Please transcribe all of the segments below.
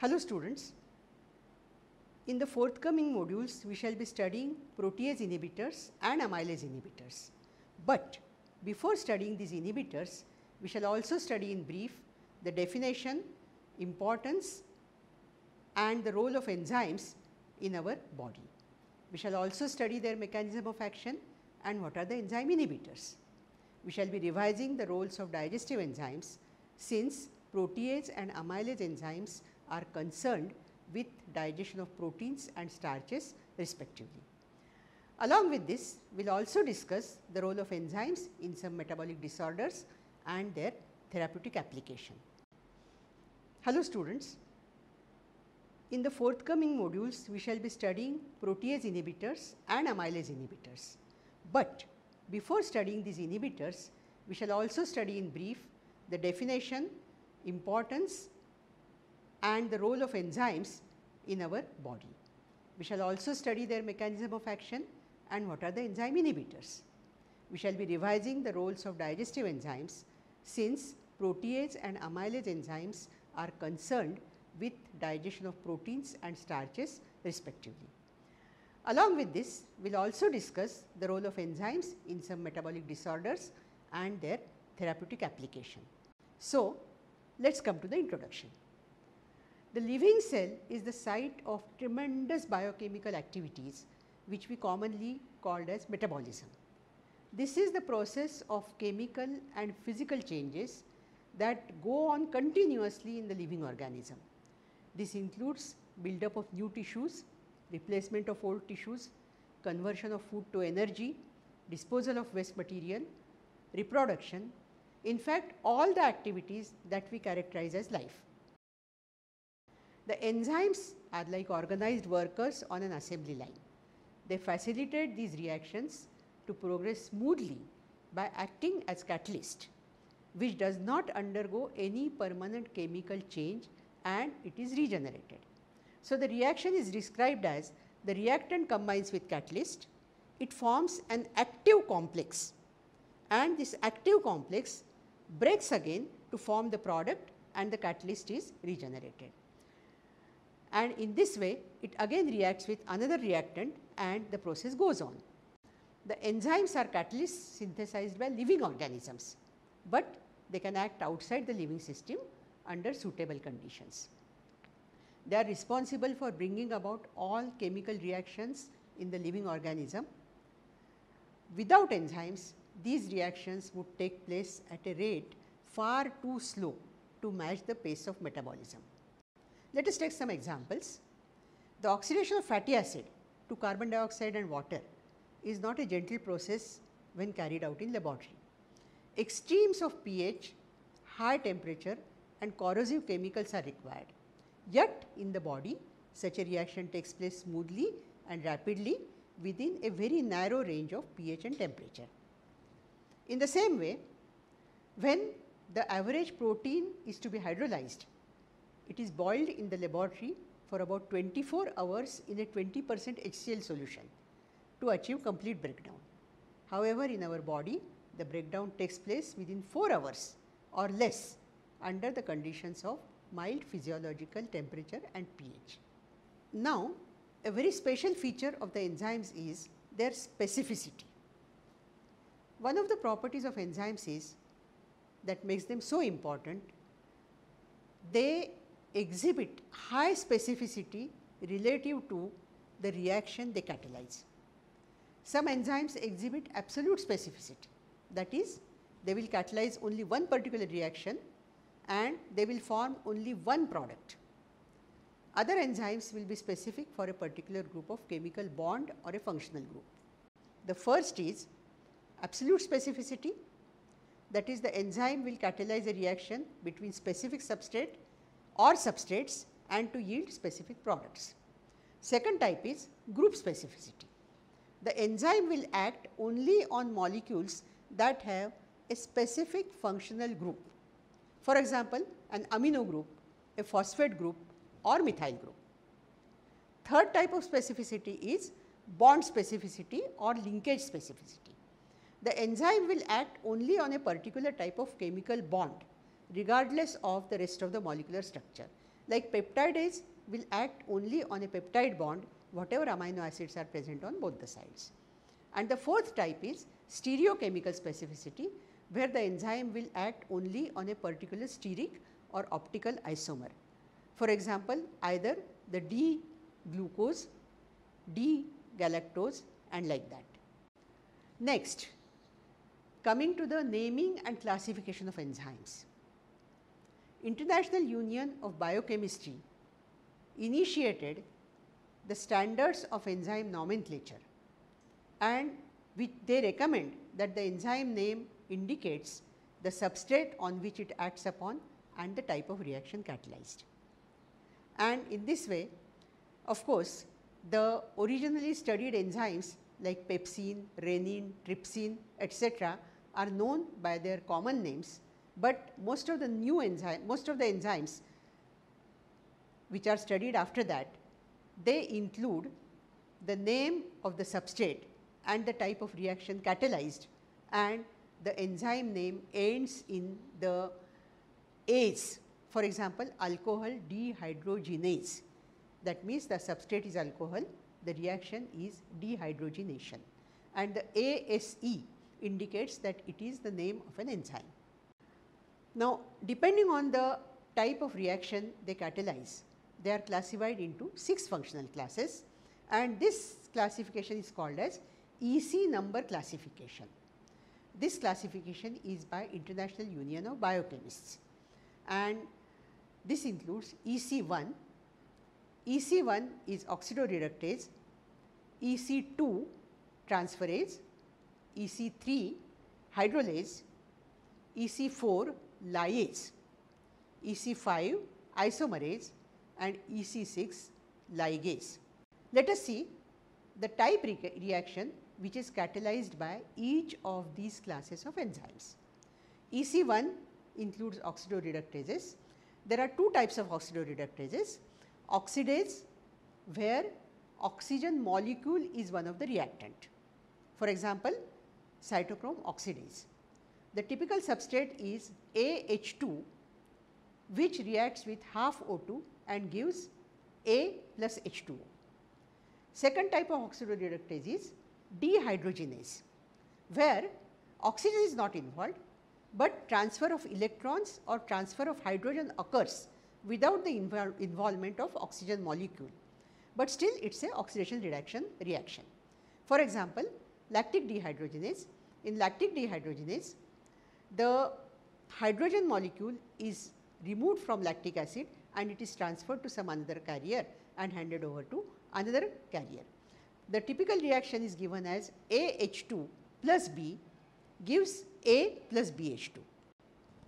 Hello students, in the forthcoming modules we shall be studying protease inhibitors and amylase inhibitors. But before studying these inhibitors, we shall also study in brief the definition, importance and the role of enzymes in our body. We shall also study their mechanism of action and what are the enzyme inhibitors. We shall be revising the roles of digestive enzymes since protease and amylase enzymes are concerned with digestion of proteins and starches respectively. Along with this, we will also discuss the role of enzymes in some metabolic disorders and their therapeutic application. Hello students, in the forthcoming modules we shall be studying protease inhibitors and amylase inhibitors. But before studying these inhibitors, we shall also study in brief the definition, importance and the role of enzymes in our body. We shall also study their mechanism of action and what are the enzyme inhibitors. We shall be revising the roles of digestive enzymes since protease and amylase enzymes are concerned with digestion of proteins and starches respectively. Along with this, we will also discuss the role of enzymes in some metabolic disorders and their therapeutic application. So, let us come to the introduction. The living cell is the site of tremendous biochemical activities which we commonly called as metabolism. This is the process of chemical and physical changes that go on continuously in the living organism. This includes build-up of new tissues, replacement of old tissues, conversion of food to energy, disposal of waste material, reproduction, in fact all the activities that we characterize as life. The enzymes are like organized workers on an assembly line. They facilitate these reactions to progress smoothly by acting as catalyst, which does not undergo any permanent chemical change and it is regenerated. So, the reaction is described as the reactant combines with catalyst, it forms an active complex and this active complex breaks again to form the product and the catalyst is regenerated. And in this way it again reacts with another reactant and the process goes on. The enzymes are catalysts synthesized by living organisms, but they can act outside the living system under suitable conditions. They are responsible for bringing about all chemical reactions in the living organism. Without enzymes, these reactions would take place at a rate far too slow to match the pace of metabolism. Let us take some examples. The oxidation of fatty acid to carbon dioxide and water is not a gentle process when carried out in laboratory. Extremes of pH, high temperature and corrosive chemicals are required. Yet in the body such a reaction takes place smoothly and rapidly within a very narrow range of pH and temperature. In the same way, when the average protein is to be hydrolyzed, it is boiled in the laboratory for about 24 hours in a 20% HCl solution to achieve complete breakdown. However, in our body the breakdown takes place within 4 hours or less under the conditions of mild physiological temperature and pH. Now, a very special feature of the enzymes is their specificity. One of the properties of enzymes is that makes them so important, they exhibit high specificity relative to the reaction they catalyze. Some enzymes exhibit absolute specificity, that is they will catalyze only one particular reaction and they will form only one product. Other enzymes will be specific for a particular group of chemical bond or a functional group. The first is absolute specificity, that is the enzyme will catalyze a reaction between specific substrate or substrates and to yield specific products. Second type is group specificity. The enzyme will act only on molecules that have a specific functional group. For example, an amino group, a phosphate group or methyl group. Third type of specificity is bond specificity or linkage specificity. The enzyme will act only on a particular type of chemical bond regardless of the rest of the molecular structure. Like peptidase will act only on a peptide bond whatever amino acids are present on both the sides. And the fourth type is stereochemical specificity, where the enzyme will act only on a particular steric or optical isomer. For example, either the D-glucose, D-galactose and like that. Next, coming to the naming and classification of enzymes. International Union of Biochemistry initiated the standards of enzyme nomenclature, and which they recommend that the enzyme name indicates the substrate on which it acts upon and the type of reaction catalyzed. And in this way, of course, the originally studied enzymes like pepsine, rennin, trypsin, etc. are known by their common names, but most of the enzymes which are studied after that, they include the name of the substrate and the type of reaction catalyzed, and the enzyme name ends in the ase. For example, alcohol dehydrogenase, that means the substrate is alcohol, the reaction is dehydrogenation, and the ASE indicates that it is the name of an enzyme. Now, depending on the type of reaction they catalyze, they are classified into 6 functional classes, and this classification is called as EC number classification. This classification is by International Union of Biochemists, and this includes EC1. EC1 is oxidoreductase, EC2 transferase, EC3 hydrolase, EC4 lyase, EC5 isomerase and EC6 ligase. Let us see the type reaction which is catalyzed by each of these classes of enzymes. EC1 includes oxidoreductases. There are 2 types of oxidoreductases: oxidase, where oxygen molecule is one of the reactant. For example, cytochrome oxidase. The typical substrate is AH2, which reacts with half O2 and gives A plus H2O. Second type of oxidoreductase is dehydrogenase, where oxygen is not involved, but transfer of electrons or transfer of hydrogen occurs without the involvement of oxygen molecule, but still it is a oxidation reduction reaction. For example, lactic dehydrogenase. In lactic dehydrogenase, the hydrogen molecule is removed from lactic acid and it is transferred to some another carrier and handed over to another carrier. The typical reaction is given as AH2 plus B gives A plus BH2.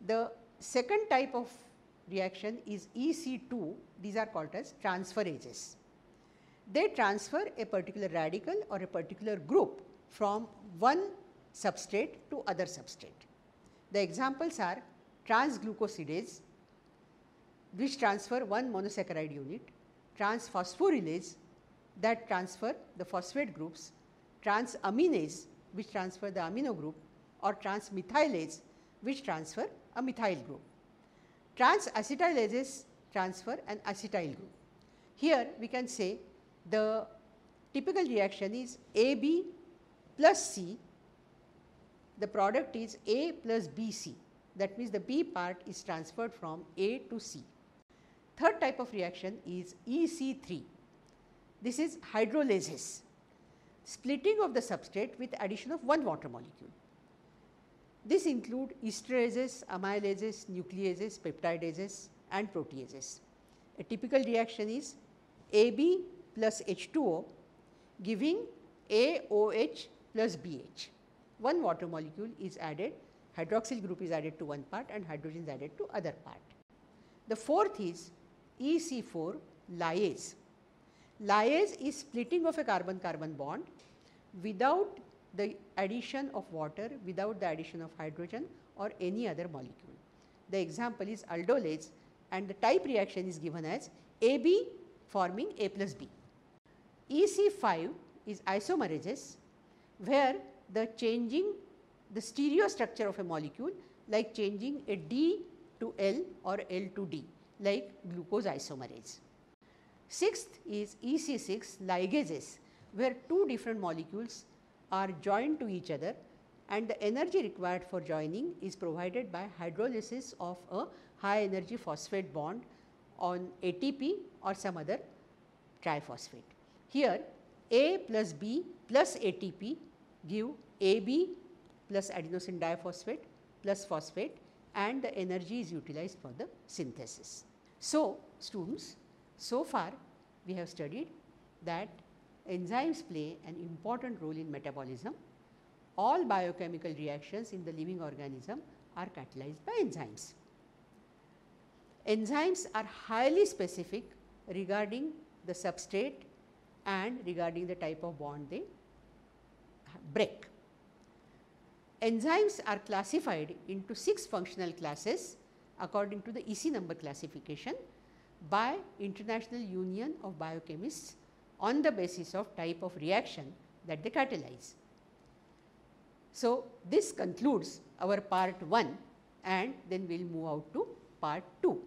The second type of reaction is EC2. These are called as transferases. They transfer a particular radical or a particular group from one substrate to other substrate. The examples are transglucosidase, which transfer one monosaccharide unit, transphosphorylase, that transfer the phosphate groups, transaminase, which transfer the amino group, or transmethylase, which transfer a methyl group. Transacetylases transfer an acetyl group. Here we can say the typical reaction is AB plus C, the product is A plus BC, that means the B part is transferred from A to C. Third type of reaction is EC3. This is hydrolases, splitting of the substrate with addition of one water molecule. This include esterases, amylases, nucleases, peptidases and proteases. A typical reaction is AB plus H2O giving AOH plus BH. One water molecule is added, hydroxyl group is added to one part and hydrogen is added to other part. The fourth is EC4 lyase. Lyase is splitting of a carbon-carbon bond without the addition of water, without the addition of hydrogen or any other molecule. The example is aldolase, and the type reaction is given as AB forming A plus B. EC5 is isomerases, where the changing the stereo structure of a molecule, like changing a D to L or L to D, like glucose isomerase. Sixth is EC6 ligases, where two different molecules are joined to each other and the energy required for joining is provided by hydrolysis of a high energy phosphate bond on ATP or some other triphosphate. Here A plus B plus ATP give AB plus adenosine diphosphate plus phosphate, and the energy is utilized for the synthesis. So, students, so far we have studied that enzymes play an important role in metabolism. All biochemical reactions in the living organism are catalyzed by enzymes. Enzymes are highly specific regarding the substrate and regarding the type of bond they break. Enzymes are classified into 6 functional classes according to the EC number classification by International Union of Biochemists on the basis of type of reaction that they catalyze. So, this concludes our part 1, and then we will move out to part 2.